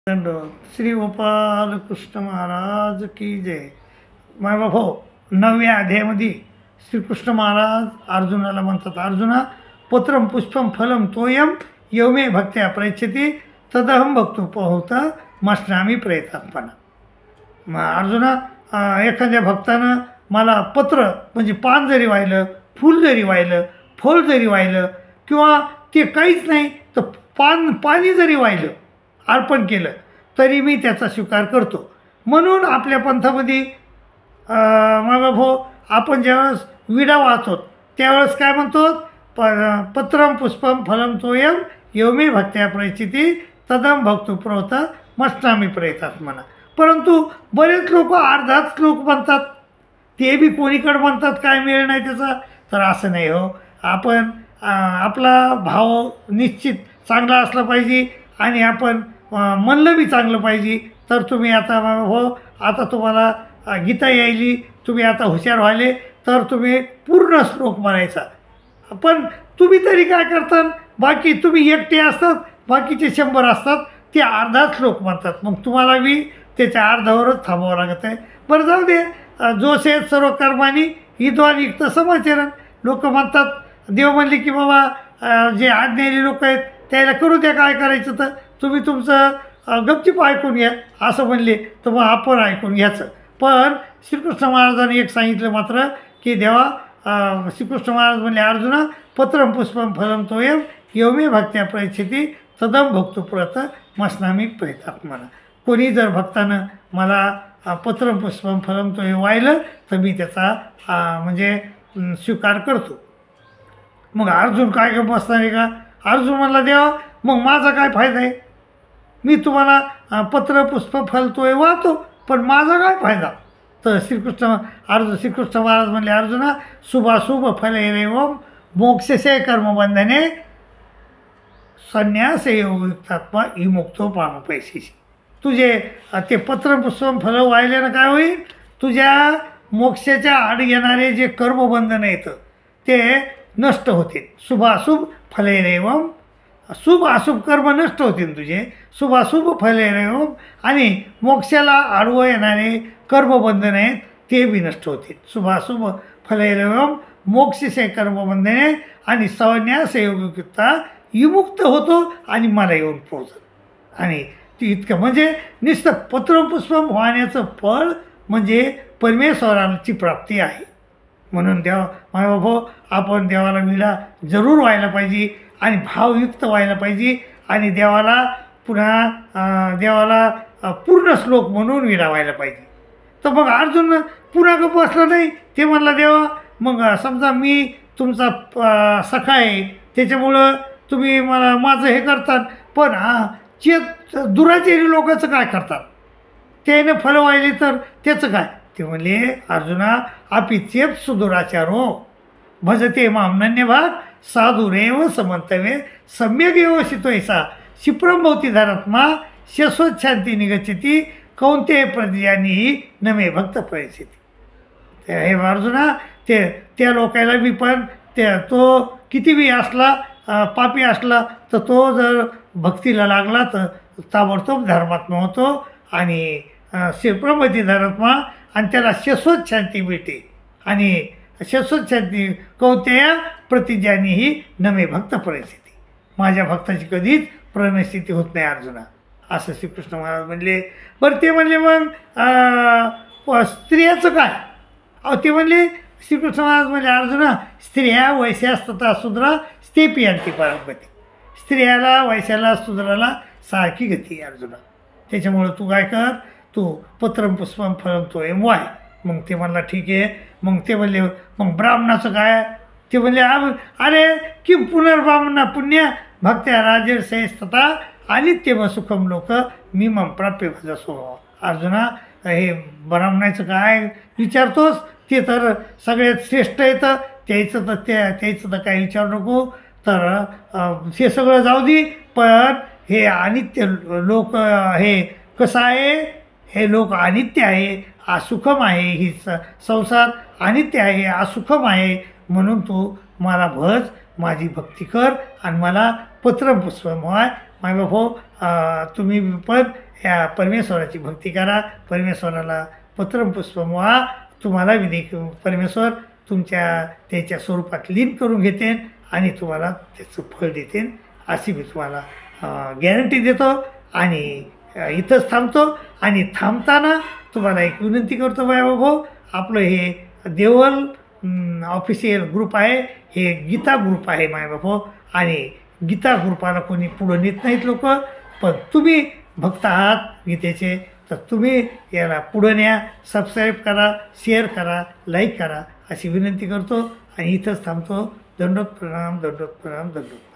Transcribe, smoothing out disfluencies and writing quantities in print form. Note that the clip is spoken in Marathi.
दंडवत श्री गोपाल कृष्ण महाराज की जय. माय बाबा, 9व्या अध्यायामध्ये श्रीकृष्ण महाराज अर्जुनाला म्हणतात, अर्जुना पत्रम पुष्पम फलम तोयम यौमे भक्त्या प्रयच्छति तदहम भक्तो पोहत मश्नामी प्रयतात्मना. मग अर्जुना, एखाद्या भक्तानं मला पत्र म्हणजे पान जरी वाहिलं, फूल जरी वाहिलं, फळ जरी वाहिलं किंवा ते काहीच नाही तर पाणी जरी वाहिलं, अर्पण केलं तरी मी त्याचा स्वीकार करतो. म्हणून आपल्या पंथामध्ये भाऊ आपण ज्यावेळेस विडा वाचतो त्यावेळेस काय म्हणतो, पत्रम पुष्पम फलम तोयम यौमे भक्त्या प्रयच्छति तदम भक्तो प्रवत मश्नामी प्रयतात्मना. परंतु बरेच लोक अर्धाच श्लोक म्हणतात, ते बी कोणीकडे म्हणतात काय मिळेल नाही त्याचा. तर असं नाही हो, आपण आपला भाव निश्चित चांगला असला पाहिजे आणि आपण म्हणलं बी चांगलं पाहिजे. तर तुम्ही आता हो, आता तुम्हाला गीता यायली, तुम्ही आता हुशार व्हायले तर तुम्ही पूर्ण श्लोक म्हणायचा. पण तुम्ही तरी काय करता, बाकी तुम्ही एकटे असतात, बाकीचे 100 असतात, ते अर्धा श्लोक म्हणतात. मग तुम्हाला बी त्याच्या अर्धावरच थांबावं लागत आहे. बरं जाऊ दे, जोशे सर्व कर्मानी हिद्वान युक्त समाचरण. लोक म्हणतात, देव म्हणले की बाबा जे आज्ञानी लोक आहेत त्याला करू द्या काय करायचं, तर तुम्ही तुमचं गपचीप ऐकून घ्या असं म्हणले तर मग आपण ऐकून घ्यायचं. पण श्रीकृष्ण महाराजांनी एक सांगितलं मात्र की देवा, श्रीकृष्ण महाराज म्हणले अर्जुना पत्रम पुष्पम फलम तोयम यौमे भक्त्या प्रयच्छति तदम भक्तो प्रत मश्नामी प्रयतात्मना. कोणी जर भक्तानं मला पत्रम पुष्पम फलम तोयम वाहिलं तर मी त्याचा म्हणजे स्वीकार करतो. मग अर्जुन काय का बसणार आहे का? अर्जुन म्हणला देवा मग माझा काय फायदा आहे, मी तुम्हाला पत्र पुष्प फल तोय वाहतो पण माझा काय फायदा. तर श्रीकृष्ण महाराज म्हणले अर्जुना शुभाशुभ फलैरेवम मोक्षसे कर्मबंधने संन्यास योगयुक्तात्मा विमुक्तो पामपैशीशी. तुझे ते पत्र पुष्प फल वाहिल्यानं काय होईल, तुझ्या मोक्षाच्या आड येणारे जे कर्मबंधन येतं ते नष्ट होतील. शुभाशुभ फलैरेवम, शुभ अशुभ कर्म नष्ट होतील तुझे, शुभाशुभ फलैरेवम, आणि मोक्षाला आडवं येणारे कर्मबंधन आहेत ते बी नष्ट होतील. शुभाशुभ फलैरेवम मोक्षसे कर्मबंधने आणि संन्यास योगयुक्ता विमुक्त होतो आणि मला येऊन पोहोचत. आणि ती इतकं म्हणजे नुसतं पत्रपुष्पम वाहण्याचं फळ म्हणजे परमेश्वराची प्राप्ती आहे. म्हणून देवा मायबाबा, आपण देवाला विडा जरूर व्हायला पाहिजे आणि भावयुक्त व्हायला पाहिजे आणि देवाला पूर्ण श्लोक म्हणून विडा व्हायला पाहिजे. तर मग अर्जुन पुन्हा गप्प बसला नाही. ते म्हणला देवा मग समजा मी तुमचा सखा आहे त्याच्यामुळं तुम्ही मला माझं हे करतात, पण दुराचारी लोकांचं काय करतात, त्याने फलं वाहिले तर त्याचं काय. ते म्हणले अर्जुना अपिचेप सुदुराचारो भजते मामनन्य भाग साधुरेव समंतवे सम्यक व्यवस्थितोयसा क्षिप्रम भवती धरात्मा शाश्वत शांती निगच्छति कौंते प्रज्ञानी नमे भक्त प्रयच्छति. हे अर्जुना त्या लोकायला बी पण तो किती बी असला पापी असला तर तो जर भक्तीला लागला तर ताबडतोब धर्मात्मा होतो आणि क्षिप्रमती धरात्मा आणि त्याला शाश्वत शांती मिळते. आणि शाश्वत शांती कौतेया प्रतिज्ञानीही नमे भक्त प्रयच्छति. माझ्या भक्ताची कधीच प्रणस्थिती होत नाही अर्जुना, असं श्रीकृष्ण महाराज म्हणले. बरं ते म्हणले मग स्त्रियाचं काय? ते म्हणले श्रीकृष्ण महाराज म्हणले अर्जुना स्त्रिया वैश्यास्तथा शूद्रा स्तेपी अंती परमगती. स्त्रियाला वैश्याला शूद्राला सारखी गती आहे अर्जुना. त्याच्यामुळं तू काय कर, तू पत्रम पुष्पम फलम तोयम वाय. मग ते म्हणला ठीक आहे. मग ते म्हणले मग ब्राह्मणाचं काय? ते म्हणले अरे किं पुनर्ब्राह्मणा पुण्य भक्त्या राजर्षयस्तथा अनित्यम सुखम लोक मी मम प्राप्य भजसो. अर्जुना हे ब्राह्मणाचं काय विचारतोस, ते तर सगळ्यात श्रेष्ठ येतं, त्याचं तर काय विचारू नको. तर हे सगळं जाऊ दे, पण हे अनित्य लोक हे कसं आहे, हे लोक अनित्य आहे, असुखम आहे, ही संसार अनित्य आहे, असुखम आहे. म्हणून तू मला भज, माझी भक्ती कर आणि मला पत्रपुष्पम व्हाय. माय बाबा तुम्ही पण या परमेश्वराची भक्ती करा, परमेश्वराला पत्रपुष्पम व्हा. तुम्हाला परमेश्वर तुमच्या त्याच्या स्वरूपात लीन करून घेते आणि तुम्हाला त्याचं फळ देते, अशी मी तुम्हाला गॅरंटी देतो. आणि इथंच थांबतो. आणि थांबताना तुम्हाला एक विनंती करतो भाऊ, आपलं हे देवल ऑफिशियल ग्रुप आहे, हे गीता ग्रुप आहे मायबापो. आणि गीता ग्रुपाला कोणी पुढं नेत नाहीत लोक, पण तुम्ही भक्त आहात गीतेचे, तर तुम्ही याला पुढं न्या, सबस्क्राईब करा, शेअर करा, लाईक करा, अशी विनंती करतो. आणि इथंच थांबतो. दंडोत प्रणाम, दंडोत प्रणाम, दंडोत.